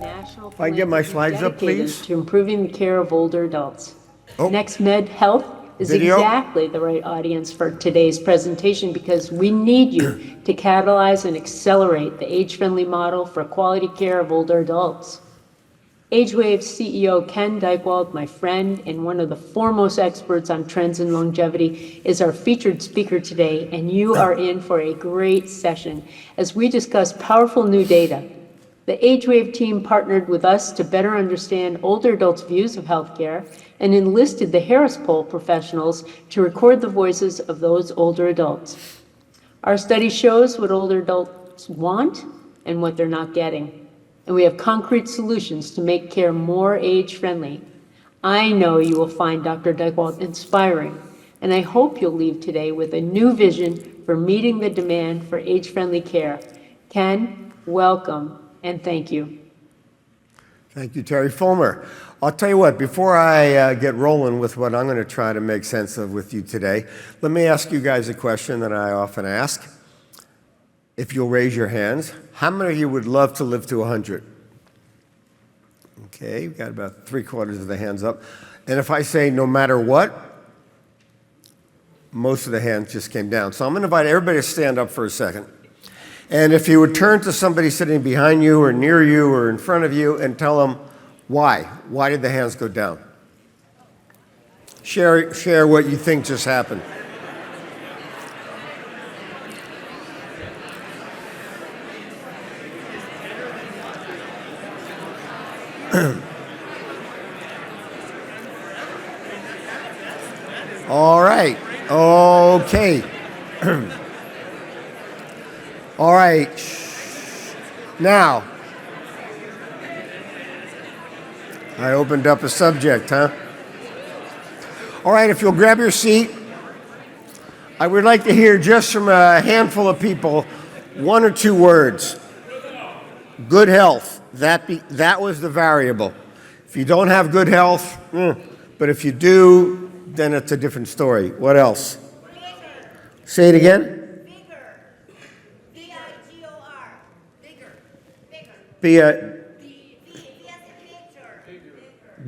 national If I can get my philanthropy slides up, dedicated please. to improving the care of older adults. Oh. NextMed Health is Video. exactly the right audience for today's presentation because we need you to catalyze and accelerate the age-friendly model for quality care of older adults. AgeWave CEO Ken Dychtwald, my friend and one of the foremost experts on trends in longevity, is our featured speaker today, and you are in for a great session as we discuss powerful new data. The AgeWave team partnered with us to better understand older adults' views of healthcare and enlisted the Harris Poll professionals to record the voices of those older adults. Our study shows what older adults want and what they're not getting. And we have concrete solutions to make care more age-friendly. I know you will find Dr. Dychtwald inspiring, and I hope you'll leave today with a new vision for meeting the demand for age-friendly care. Ken, welcome, and thank you. Thank you, Terry Fulmer. I'll tell you what, before I get rolling with what I'm going to try to make sense of with you today, let me ask you guys a question that I often ask. If you'll raise your hands, how many of you would love to live to 100? Okay, we've got about 3/4 of the hands up. And if I say no matter what, most of the hands just came down. So I'm going to invite everybody to stand up for a second. And if you would turn to somebody sitting behind you or near you or in front of you and tell them why. Why did the hands go down? Share what you think just happened. All right. Okay. All right. Now, I opened up a subject, huh? All right, if you'll grab your seat, I would like to hear just from a handful of people, 1 or 2 words. Good health. That was the variable. If you don't have good health, but if you do, then it's a different story. What else? Say it again. Bigger. B-I-G-O-R. Bigger.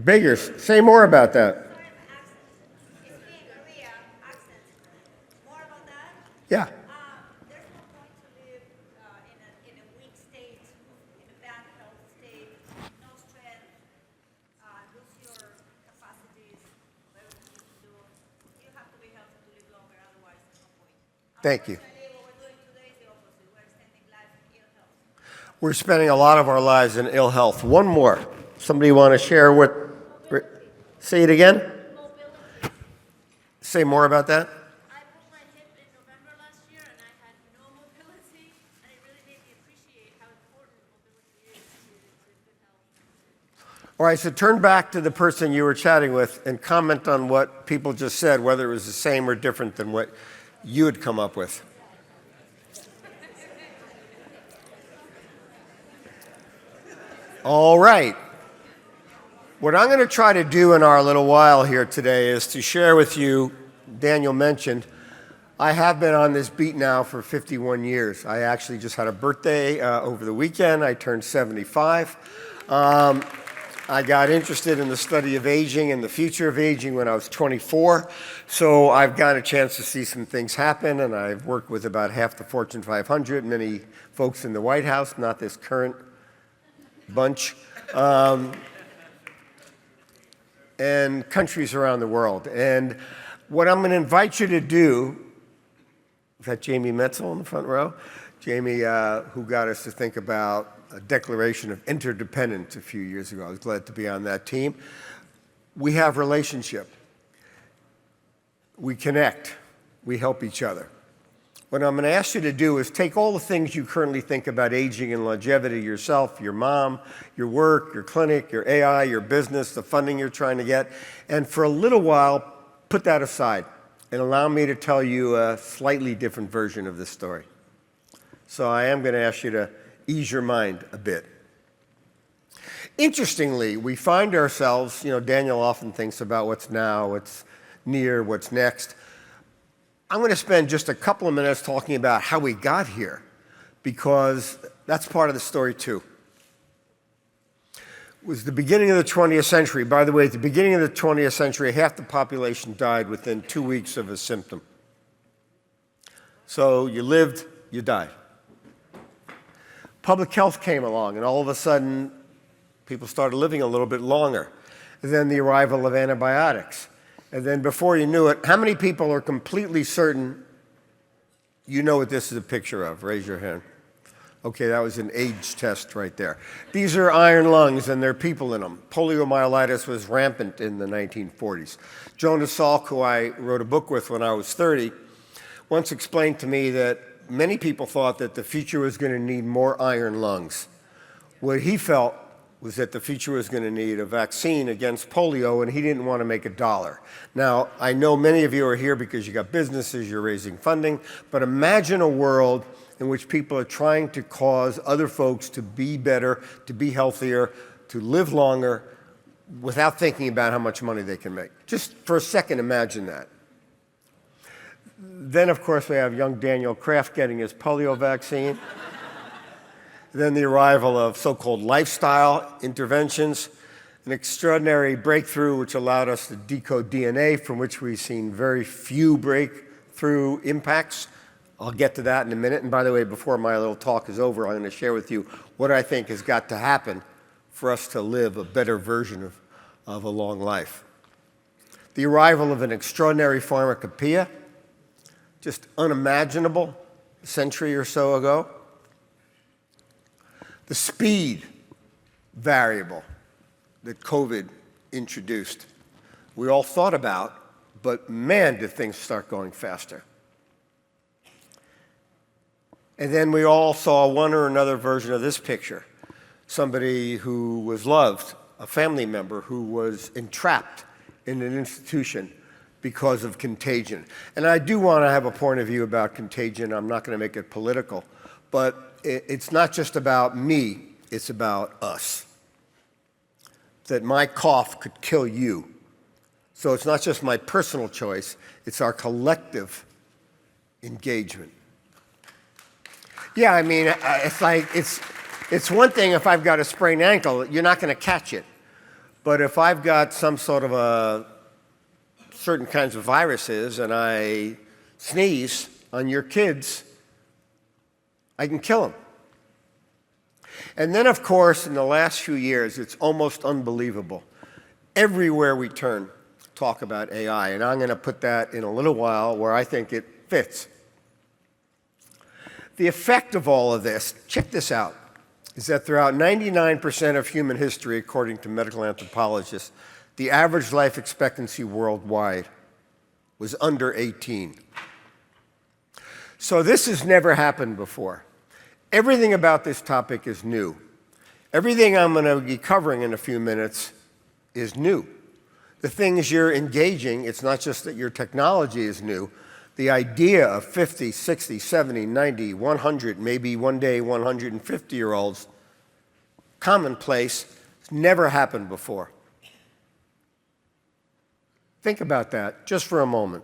Bigger. Say more about that. Yeah. There's no point to live in a weak state, in a bad health state, no strength, lose your capacities, whatever you need to do. You have to be healthy to live longer, otherwise there's no point. Thank you. What we're doing today is the opposite. We're extending life in ill health. We're spending a lot of our lives in ill health. One more. Somebody want to share what? Say it again. Mobility. Say more about that. I broke my hip in November last year and I had no mobility, and it really made me appreciate how important mobility is to good health. All right, so turn back to the person you were chatting with and comment on what people just said, whether it was the same or different than what you had come up with. All right. What I'm going to try to do in our little while here today is to share with you, Daniel mentioned, I have been on this beat now for 51 years. I actually just had a birthday over the weekend. I turned 75. I got interested in the study of aging and the future of aging when I was 24. So I've got a chance to see some things happen, and I've worked with about half the Fortune 500, many folks in the White House, not this current bunch. And countries around the world. And what I'm going to invite you to do, is that Jamie Metzel in the front row? Jamie, who got us to think about a declaration of interdependence a few years ago. I was glad to be on that team. We have relationship. We connect. We help each other. What I'm going to ask you to do is take all the things you currently think about aging and longevity, yourself, your mom, your work, your clinic, your AI, your business, the funding you're trying to get, and for a little while, put that aside and allow me to tell you a slightly different version of this story. So I am going to ask you to ease your mind a bit. Interestingly, we find ourselves, Daniel often thinks about what's now, what's near, what's next. I'm going to spend just a couple of minutes talking about how we got here, because that's part of the story too. was the beginning of the 20th century. By the way, at the beginning of the 20th century, half the population died within 2 weeks of a symptom. So you lived, you died. Public health came along, and all of a sudden, people started living a little bit longer. And then the arrival of antibiotics. And then before you knew it, how many people are completely certain you know what this is a picture of? Raise your hand. Okay, that was an age test right there. These are iron lungs, and there are people in them. Poliomyelitis was rampant in the 1940s. Jonas Salk, who I wrote a book with when I was 30, once explained to me that many people thought that the future was going to need more iron lungs. What he felt was that the future was going to need a vaccine against polio, and he didn't want to make a dollar. Now, I know many of you are here because you got businesses, you're raising funding, but imagine a world in which people are trying to cause other folks to be better, to be healthier, to live longer, without thinking about how much money they can make. Just for a second, imagine that. Then, of course, we have young Daniel Kraft getting his polio vaccine. Then the arrival of so-called lifestyle interventions, an extraordinary breakthrough which allowed us to decode DNA, from which we've seen very few breakthrough impacts. I'll get to that in a minute. And by the way, before my little talk is over, I'm going to share with you what I think has got to happen for us to live a better version of a long life. The arrival of an extraordinary pharmacopoeia, just unimaginable a century or so ago. The speed variable that COVID introduced, we all thought about, but man, did things start going faster. And then we all saw one or another version of this picture. Somebody who was loved, a family member who was entrapped in an institution because of contagion. And I do want to have a point of view about contagion. I'm not going to make it political. But it's not just about me, it's about us. That my cough could kill you. So it's not just my personal choice, it's our collective engagement. Yeah, I mean, it's one thing if I've got a sprained ankle, you're not going to catch it. But if I've got some sort of a certain kinds of viruses and I sneeze on your kids, I can kill them. And then, of course, in the last few years, it's almost unbelievable. Everywhere we turn, talk about AI, and I'm going to put that in a little while where I think it fits. The effect of all of this, check this out, is that throughout 99% of human history, according to medical anthropologists, the average life expectancy worldwide was under 18. So this has never happened before. Everything about this topic is new. Everything I'm going to be covering in a few minutes is new. The things you're engaging, it's not just that your technology is new. The idea of 50, 60, 70, 90, 100, maybe one day 150-year-olds, commonplace, it's never happened before. Think about that just for a moment.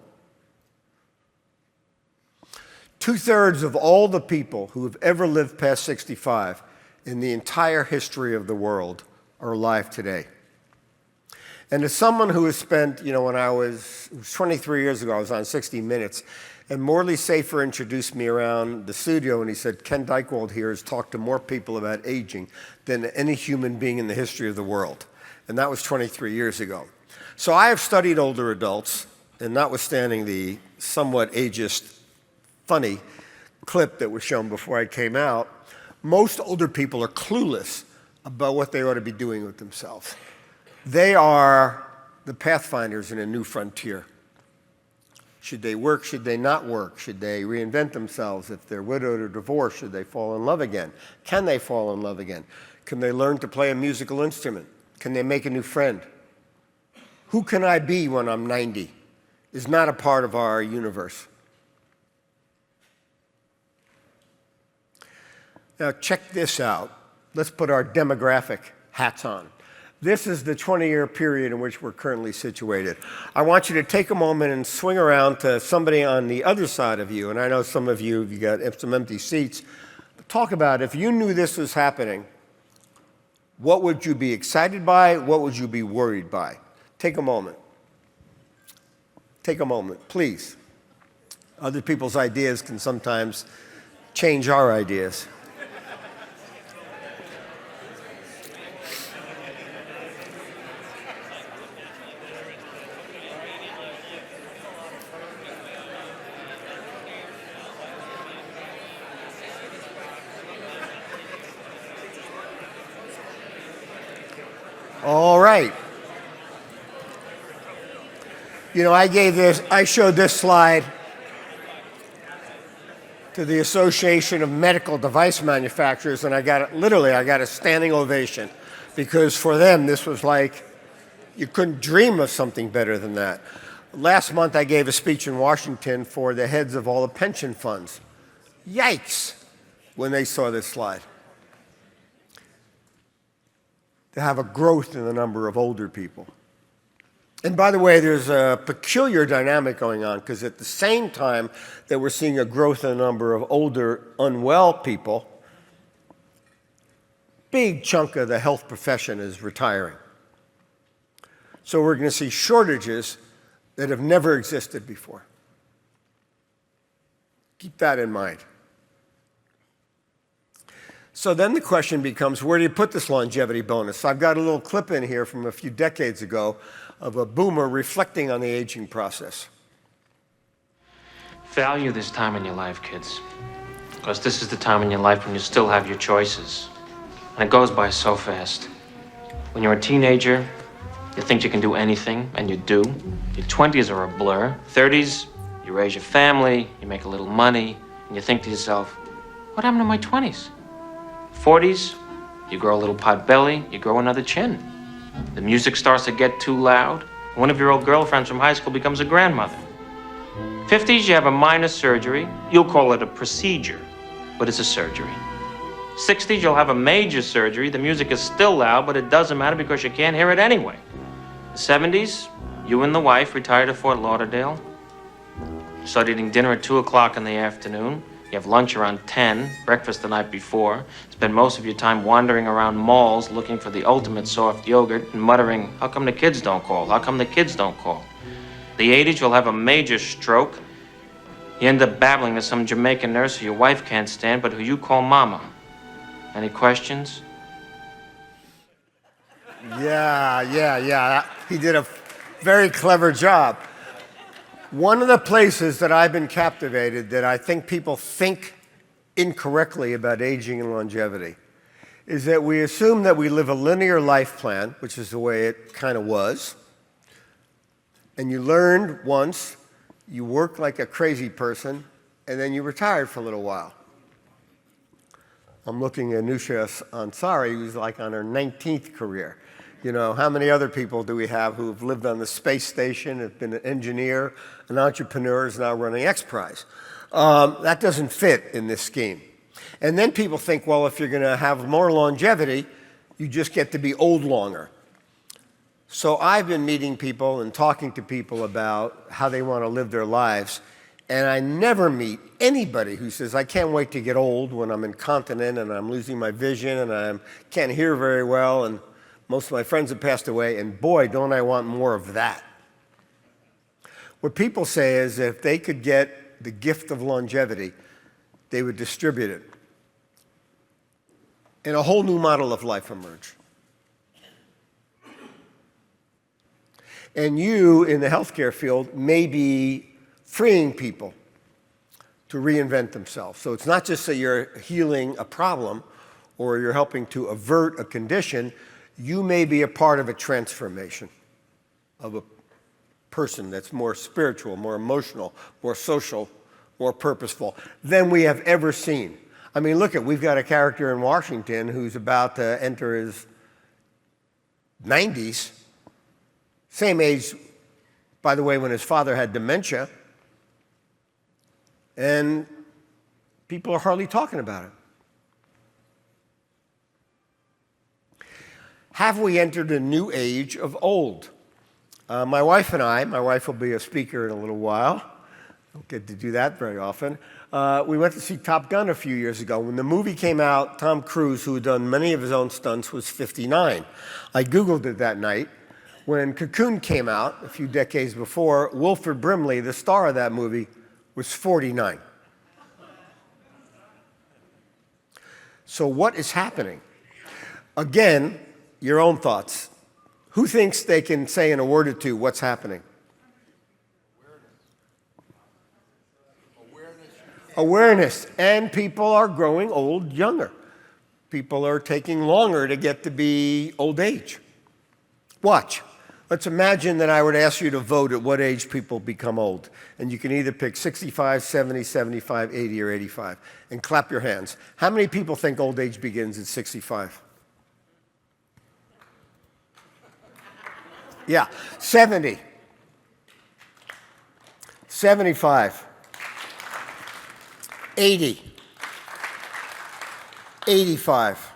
2/3 of all the people who have ever lived past 65 in the entire history of the world are alive today. And as someone who has spent, when it was 23 years ago, I was on 60 Minutes, and Morley Safer introduced me around the studio, and he said, Ken Dychtwald here has talked to more people about aging than any human being in the history of the world. And that was 23 years ago. So I have studied older adults, and notwithstanding the somewhat ageist, funny clip that was shown before I came out, most older people are clueless about what they ought to be doing with themselves. They are the pathfinders in a new frontier. Should they work? Should they not work? Should they reinvent themselves? If they're widowed or divorced, should they fall in love again? Can they fall in love again? Can they learn to play a musical instrument? Can they make a new friend? Who can I be when I'm 90 is not a part of our universe. Now check this out. Let's put our demographic hats on. This is the 20-year period in which we're currently situated. I want you to take a moment and swing around to somebody on the other side of you, and I know some of you got some empty seats. But talk about if you knew this was happening, What would you be excited by? What would you be worried by? Take a moment. Take a moment, please. Other people's ideas can sometimes change our ideas. All right. You know, I showed this slide to the Association of Medical Device Manufacturers, and I got a standing ovation, because for them, this was like, you couldn't dream of something better than that. Last month, I gave a speech in Washington for the heads of all the pension funds. Yikes, when they saw this slide. To have a growth in the number of older people. And by the way, there's a peculiar dynamic going on, because at the same time that we're seeing a growth in the number of older, unwell people, big chunk of the health profession is retiring. So we're going to see shortages that have never existed before. Keep that in mind. So then the question becomes, where do you put this longevity bonus? I've got a little clip in here from a few decades ago of a boomer reflecting on the aging process. Value this time in your life, kids. Because this is the time in your life when you still have your choices. And it goes by so fast. When you're a teenager, you think you can do anything, and you do. Your 20s are a blur. 30s, you raise your family, you make a little money, and you think to yourself, what happened to my 20s? 40s, you grow a little pot belly, you grow another chin. The music starts to get too loud. One of your old girlfriends from high school becomes a grandmother. 50s, you have a minor surgery. You'll call it a procedure, but it's a surgery. 60s, you'll have a major surgery. The music is still loud, but it doesn't matter because you can't hear it anyway. The 70s, you and the wife retire to Fort Lauderdale. You start eating dinner at 2 o'clock in the afternoon. You have lunch around 10, breakfast the night before. Spend most of your time wandering around malls looking for the ultimate soft yogurt and muttering, how come the kids don't call? How come the kids don't call? The 80s, you'll have a major stroke. You end up babbling to some Jamaican nurse who your wife can't stand, but who you call mama. Any questions? Yeah. He did a very clever job. One of the places that I've been captivated that I think people think incorrectly about aging and longevity is that we assume that we live a linear life plan, which is the way it kind of was, and you learned once, you worked like a crazy person, and then you retired for a little while. I'm looking at Anusha Ansari, who's like on her 19th career. You know, how many other people do we have who have lived on the space station, have been an engineer, an entrepreneur, is now running X Prize? That doesn't fit in this scheme. And then people think, well, if you're going to have more longevity, you just get to be old longer. So I've been meeting people and talking to people about how they want to live their lives, and I never meet anybody who says, I can't wait to get old when I'm incontinent and I'm losing my vision and I can't hear very well, and most of my friends have passed away, and boy, don't I want more of that. What people say is that if they could get the gift of longevity, they would distribute it. And a whole new model of life emerge. And you, in the healthcare field, may be freeing people to reinvent themselves. So it's not just that you're healing a problem or you're helping to avert a condition. You may be a part of a transformation of a person that's more spiritual, more emotional, more social, more purposeful than we have ever seen. I mean, look we've got a character in Washington who's about to enter his 90s, same age, by the way, when his father had dementia, and people are hardly talking about it. Have we entered a new age of old? My wife will be a speaker in a little while. Don't get to do that very often. We went to see Top Gun a few years ago. When the movie came out, Tom Cruise, who had done many of his own stunts, was 59. I Googled it that night. When Cocoon came out a few decades before, Wilford Brimley, the star of that movie, was 49. So what is happening? Again, your own thoughts. Who thinks they can say in a word or two what's happening? Awareness. And people are growing old younger. People are taking longer to get to be old age. Watch. Let's imagine that I would ask you to vote at what age people become old. And you can either pick 65, 70, 75, 80, or 85. And clap your hands. How many people think old age begins at 65? Yeah, 70. 75. 80. 85.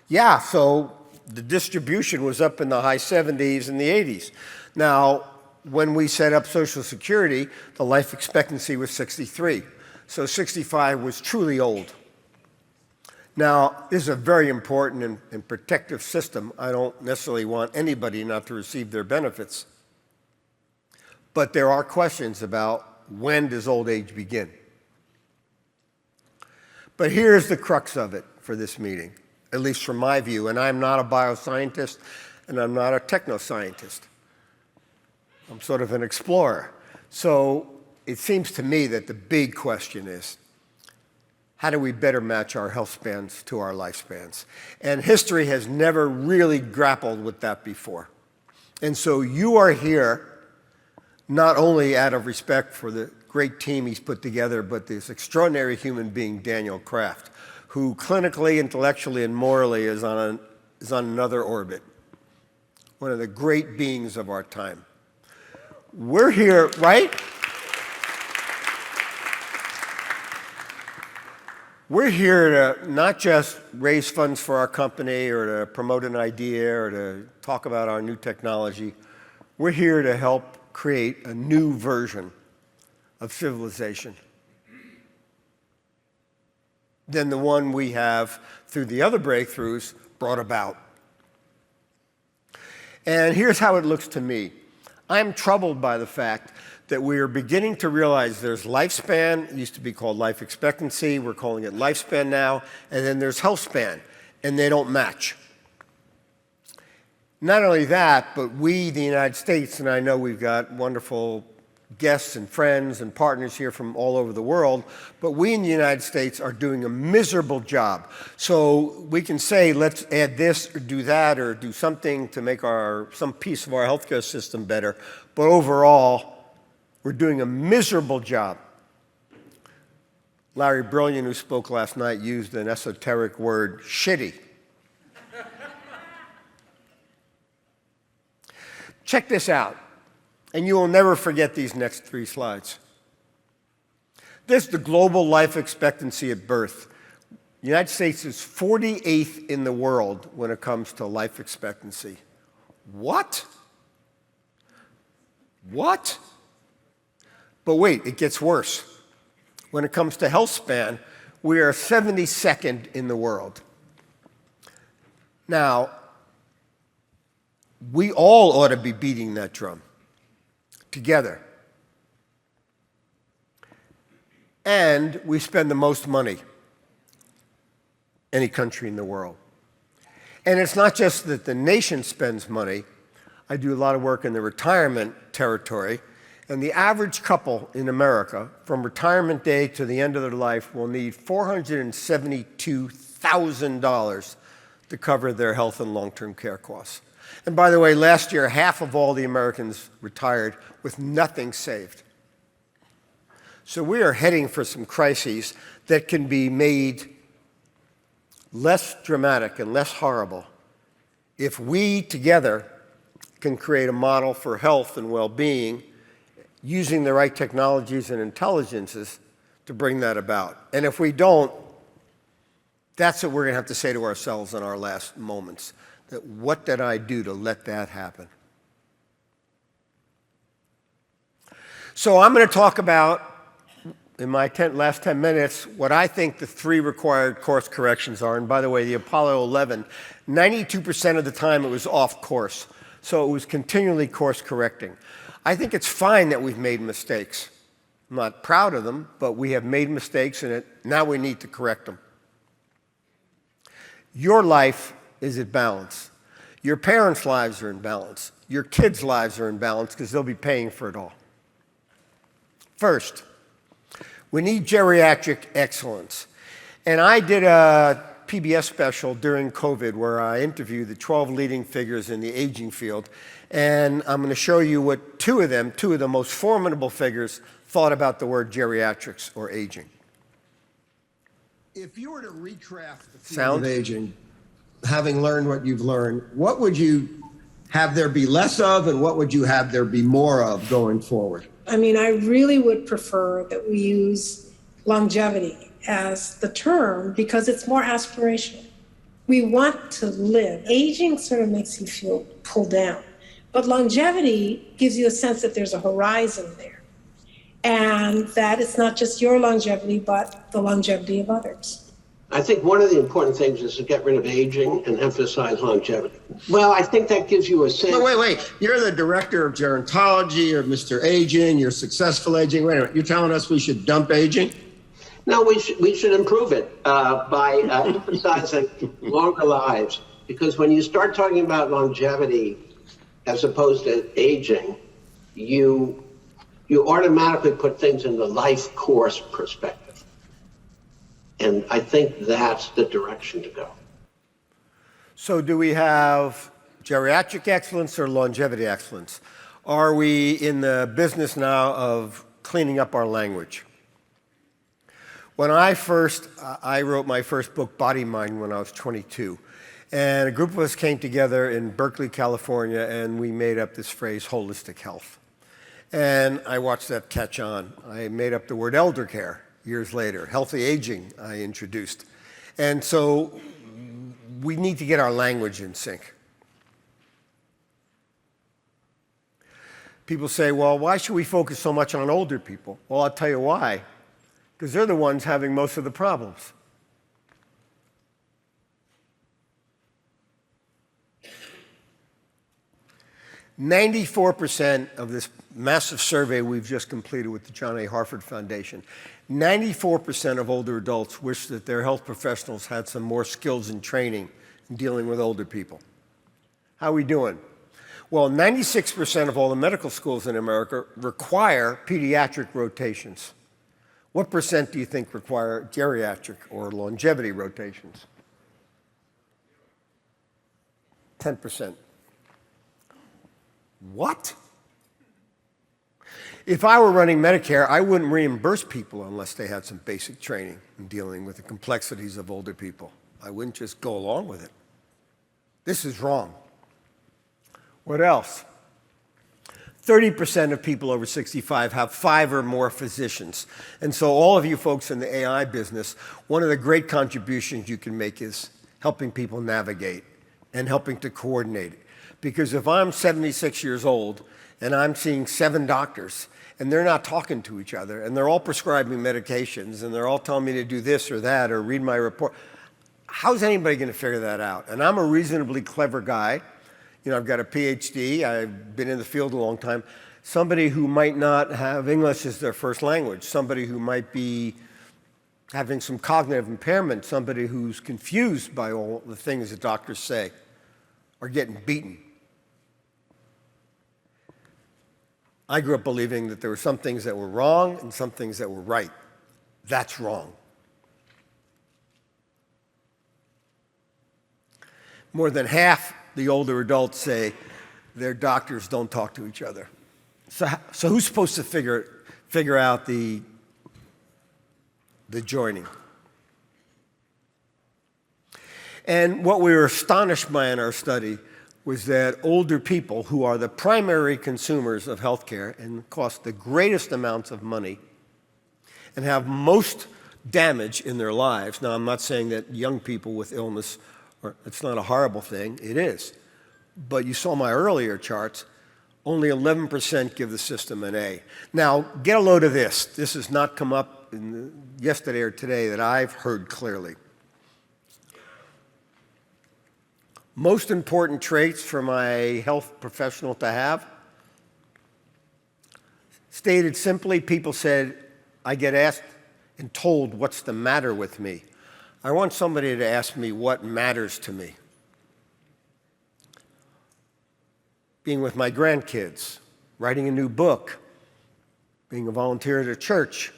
Yeah, so the distribution was up in the high 70s and the 80s. Now, when we set up Social Security, the life expectancy was 63. So 65 was truly old. Now, this is a very important and protective system. I don't necessarily want anybody not to receive their benefits. But there are questions about when does old age begin? But here's the crux of it for this meeting, at least from my view, and I'm not a bioscientist and I'm not a technoscientist. I'm sort of an explorer. So it seems to me that the big question is, how do we better match our health spans to our lifespans? And history has never really grappled with that before. And so you are here not only out of respect for the great team he's put together, but this extraordinary human being, Daniel Kraft, who clinically, intellectually, and morally is on another orbit. One of the great beings of our time. We're here, right? We're here to not just raise funds for our company or to promote an idea or to talk about our new technology. We're here to help create a new version of civilization than the one we have, through the other breakthroughs, brought about. And here's how it looks to me. I'm troubled by the fact that we are beginning to realize there's lifespan. It used to be called life expectancy. We're calling it lifespan now. And then there's health span, and they don't match. Not only that, but we, the United States, and I know we've got wonderful guests and friends and partners here from all over the world, but we in the United States are doing a miserable job. So we can say, let's add this or do that or do something to make some piece of our healthcare system better. But overall, we're doing a miserable job. Larry Brilliant, who spoke last night, used an esoteric word, shitty. Check this out, and you will never forget these next 3 slides. This is the global life expectancy at birth. The United States is 48th in the world when it comes to life expectancy. What? What? But wait, it gets worse. When it comes to health span, we are 72nd in the world. Now, we all ought to be beating that drum together. And we spend the most money, any country in the world. And it's not just that the nation spends money. I do a lot of work in the retirement territory, and the average couple in America, from retirement day to the end of their life, will need $472,000 to cover their health and long-term care costs. And by the way, last year, half of all the Americans retired with nothing saved. So we are heading for some crises that can be made less dramatic and less horrible if we together can create a model for health and well-being using the right technologies and intelligences to bring that about. And if we don't, that's what we're going to have to say to ourselves in our last moments. That what did I do to let that happen? So I'm going to talk about in my last 10 minutes what I think the 3 required course corrections are. And by the way, the Apollo 11, 92% of the time it was off course. So it was continually course correcting. I think it's fine that we've made mistakes. I'm not proud of them, but we have made mistakes and now we need to correct them. Your life is at balance. Your parents' lives are in balance. Your kids' lives are in balance because they'll be paying for it all. First, we need geriatric excellence. And I did a PBS special during COVID where I interviewed the 12 leading figures in the aging field. And I'm going to show you what two of the most formidable figures, thought about the word geriatrics or aging. If you were to recraft the field of aging, having learned what you've learned, what would you have there be less of and what would you have there be more of going forward? I mean, I really would prefer that we use longevity as the term because it's more aspirational. We want to live. Aging sort of makes you feel pulled down, but longevity gives you a sense that there's a horizon there and that it's not just your longevity, but the longevity of others. I think one of the important things is to get rid of aging and emphasize longevity. Well, I think that gives you a sense. No, wait. You're the director of gerontology or Mr. Aging, you're successful aging. Wait a minute, you're telling us we should dump aging? No, we should improve it by emphasizing longer lives. Because when you start talking about longevity as opposed to aging, you automatically put things in the life course perspective. And I think that's the direction to go. So do we have geriatric excellence or longevity excellence? Are we in the business now of cleaning up our language? When I wrote my first book, Body Mind, when I was 22. And a group of us came together in Berkeley, California, and we made up this phrase, holistic health. And I watched that catch on. I made up the word elder care. Years later, healthy aging I introduced. And so we need to get our language in sync. People say, well, why should we focus so much on older people? Well, I'll tell you why. Because they're the ones having most of the problems. "94% of this massive survey we've just completed with the John A. Harford Foundation, 94% of older adults wish that their health professionals had some more skills and training in dealing with older people. How are we doing? Well, 96% of all the medical schools in America require pediatric rotations. What percent do you think require geriatric or longevity rotations? 10%. What? If I were running Medicare, I wouldn't reimburse people unless they had some basic training in dealing with the complexities of older people. I wouldn't just go along with it. This is wrong. What else? 30% of people over 65 have 5 or more physicians. And so all of you folks in the AI business, one of the great contributions you can make is helping people navigate and helping to coordinate it. Because if I'm 76 years old and I'm seeing 7 doctors and they're not talking to each other and they're all prescribing medications and they're all telling me to do this or that or read my report, how's anybody going to figure that out? And I'm a reasonably clever guy. You know, I've got a PhD. I've been in the field a long time. Somebody who might not have English as their first language, somebody who might be having some cognitive impairment, somebody who's confused by all the things that doctors say or getting beaten. I grew up believing that there were some things that were wrong and some things that were right. That's wrong. More than half the older adults say their doctors don't talk to each other. So who's supposed to figure out the joining? And what we were astonished by in our study was that older people, who are the primary consumers of healthcare and cost the greatest amounts of money and have most damage in their lives. Now, I'm not saying that young people with illness, it's not a horrible thing. It is. But you saw my earlier charts. Only 11% give the system an A. Now, get a load of this. This has not come up yesterday or today that I've heard clearly. Most important traits for my health professional to have. Stated simply, people said, I get asked and told what's the matter with me. I want somebody to ask me what matters to me. Being with my grandkids, writing a new book, being a volunteer at a church,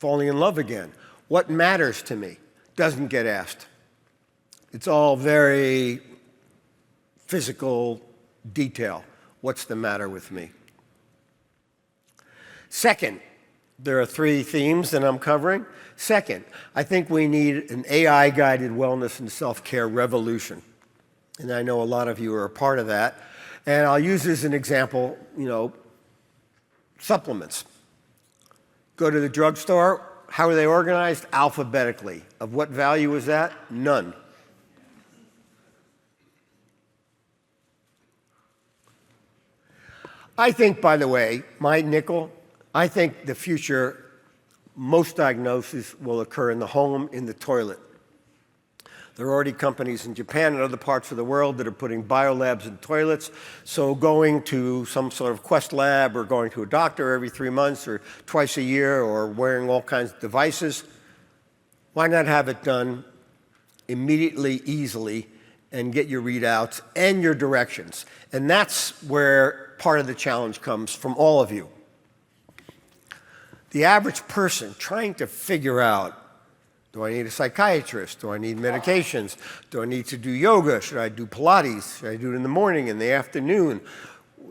falling in love again. What matters to me doesn't get asked. It's all very physical detail. What's the matter with me? Second, there are 3 themes that I'm covering. Second, I think we need an AI-guided wellness and self-care revolution. And I know a lot of you are a part of that. And I'll use as an example, supplements. Go to the drugstore, how are they organized? Alphabetically. Of what value is that? None. I think, by the way, my nickel, I think the future, most diagnoses will occur in the home, in the toilet. There are already companies in Japan and other parts of the world that are putting biolabs in toilets. So going to some sort of Quest lab or going to a doctor every 3 months or twice a year or wearing all kinds of devices, why not have it done immediately, easily, and get your readouts and your directions? And that's where part of the challenge comes from all of you. The average person trying to figure out, do I need a psychiatrist? Do I need medications? Do I need to do yoga? Should I do Pilates? Should I do it in the morning, in the afternoon?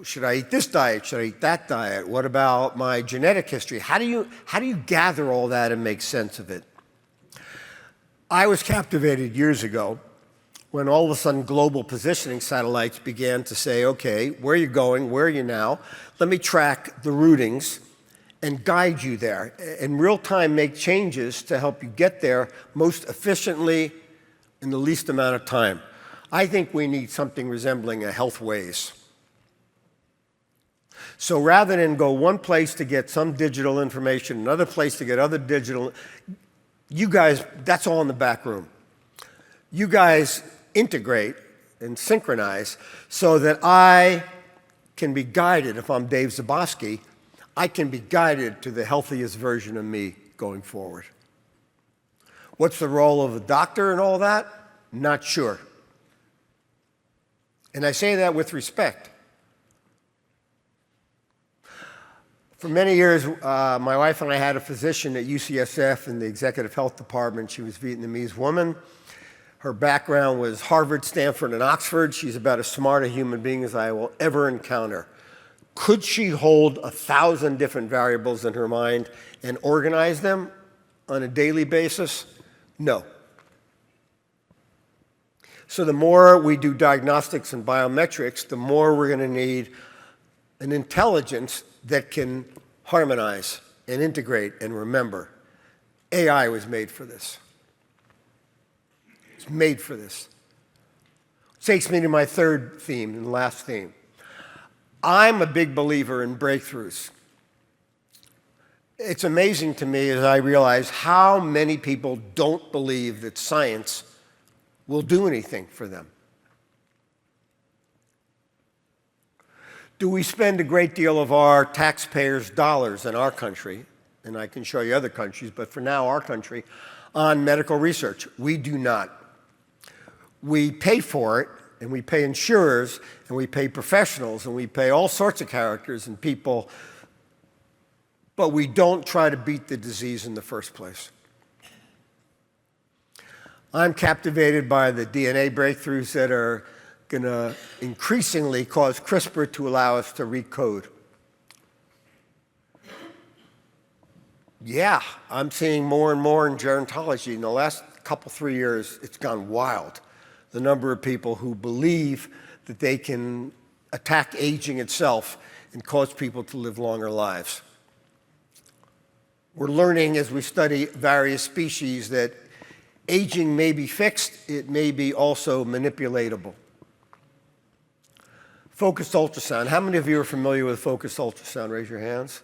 Should I eat this diet? Should I eat that diet? What about my genetic history? How do you gather all that and make sense of it? I was captivated years ago when all of a sudden global positioning satellites began to say, okay, where are you going? Where are you now? Let me track the routings and guide you there. In real time, make changes to help you get there most efficiently in the least amount of time. I think we need something resembling a health Waze. So rather than go one place to get some digital information, another place to get other digital, you guys, that's all in the back room. You guys integrate and synchronize so that I can be guided. If I'm Dave Zabosky, I can be guided to the healthiest version of me going forward. What's the role of the doctor and all that? Not sure. And I say that with respect. For many years, my wife and I had a physician at UCSF in the executive health department. She was a Vietnamese woman. Her background was Harvard, Stanford, and Oxford. She's about as smart a human being as I will ever encounter. Could she hold 1,000 different variables in her mind and organize them on a daily basis? No. So the more we do diagnostics and biometrics, the more we're going to need an intelligence that can harmonize and integrate and remember. AI was made for this. It's made for this. Takes me to my third theme and last theme. I'm a big believer in breakthroughs. It's amazing to me as I realize how many people don't believe that science will do anything for them. Do we spend a great deal of our taxpayers' dollars in our country, and I can show you other countries, but for now our country, on medical research? We do not. We pay for it, and we pay insurers, and we pay professionals, and we pay all sorts of characters and people, but we don't try to beat the disease in the first place. I'm captivated by the DNA breakthroughs that are going to increasingly cause CRISPR to allow us to recode. Yeah, I'm seeing more and more in gerontology. In the last couple, 3 years, it's gone wild. The number of people who believe that they can attack aging itself and cause people to live longer lives. We're learning as we study various species that aging may be fixed, it may be also manipulatable. Focused ultrasound. How many of you are familiar with focused ultrasound? Raise your hands.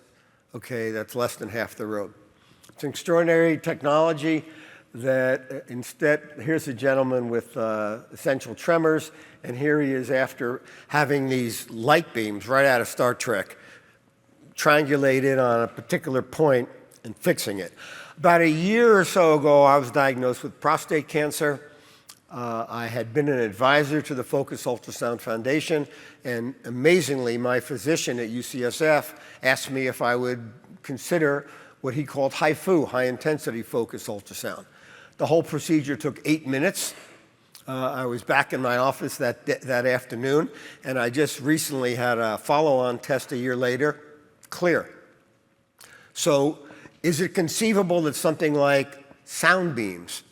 Okay, that's less than half the room. It's an extraordinary technology that here's a gentleman with essential tremors, and here he is after having these light beams right out of Star Trek, triangulated on a particular point and fixing it. About a year or so ago, I was diagnosed with prostate cancer. I had been an advisor to the Focused Ultrasound Foundation, and amazingly, my physician at UCSF asked me if I would consider what he called HIFU, high-intensity focused ultrasound. The whole procedure took 8 minutes. I was back in my office that afternoon, and I just recently had a follow-on test a year later, clear. So is it conceivable that something like sound beams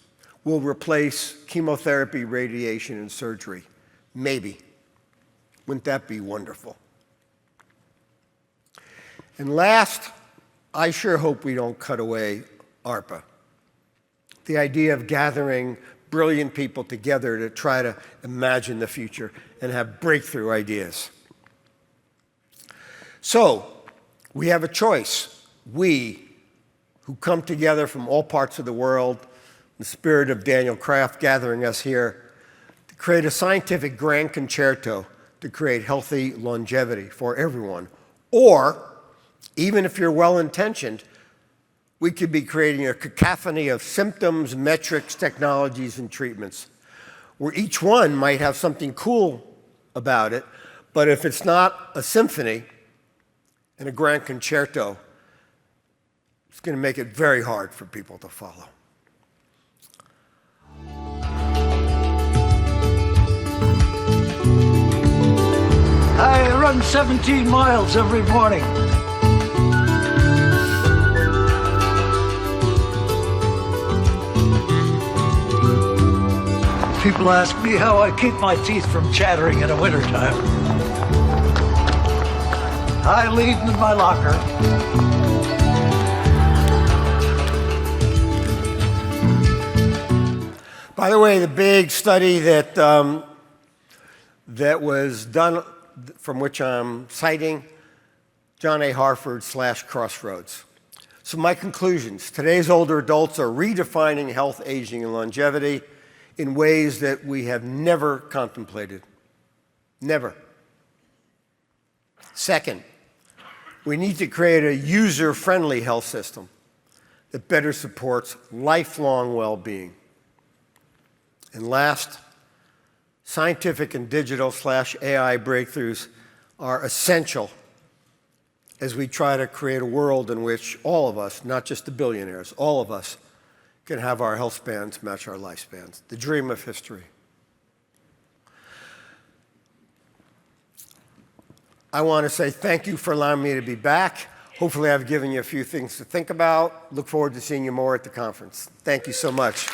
will replace chemotherapy, radiation, and surgery? Maybe. Wouldn't that be wonderful? And last, I sure hope we don't cut away ARPA. The idea of gathering brilliant people together to try to imagine the future and have breakthrough ideas. So, we have a choice. We, who come together from all parts of the world, the spirit of Daniel Kraft gathering us here, to create a scientific grand concerto to create healthy longevity for everyone. Or, even if you're well-intentioned, we could be creating a cacophony of symptoms, metrics, technologies, and treatments, where each one might have something cool about it, but if it's not a symphony and a grand concerto, it's going to make it very hard for people to follow. I run 17 miles every morning. People ask me how I keep my teeth from chattering in the wintertime. I leave them in my locker. By the way, the big study that was done, from which I'm citing, John A. Harford / Crossroads. So my conclusions: today's older adults are redefining health, aging, and longevity in ways that we have never contemplated. Never. Second, we need to create a user-friendly health system that better supports lifelong well-being. And last, scientific and digital / AI breakthroughs are essential as we try to create a world in which all of us, not just the billionaires, all of us can have our health spans match our lifespans. The dream of history. I want to say thank you for allowing me to be back. Hopefully I've given you a few things to think about. Look forward to seeing you more at the conference. Thank you so much.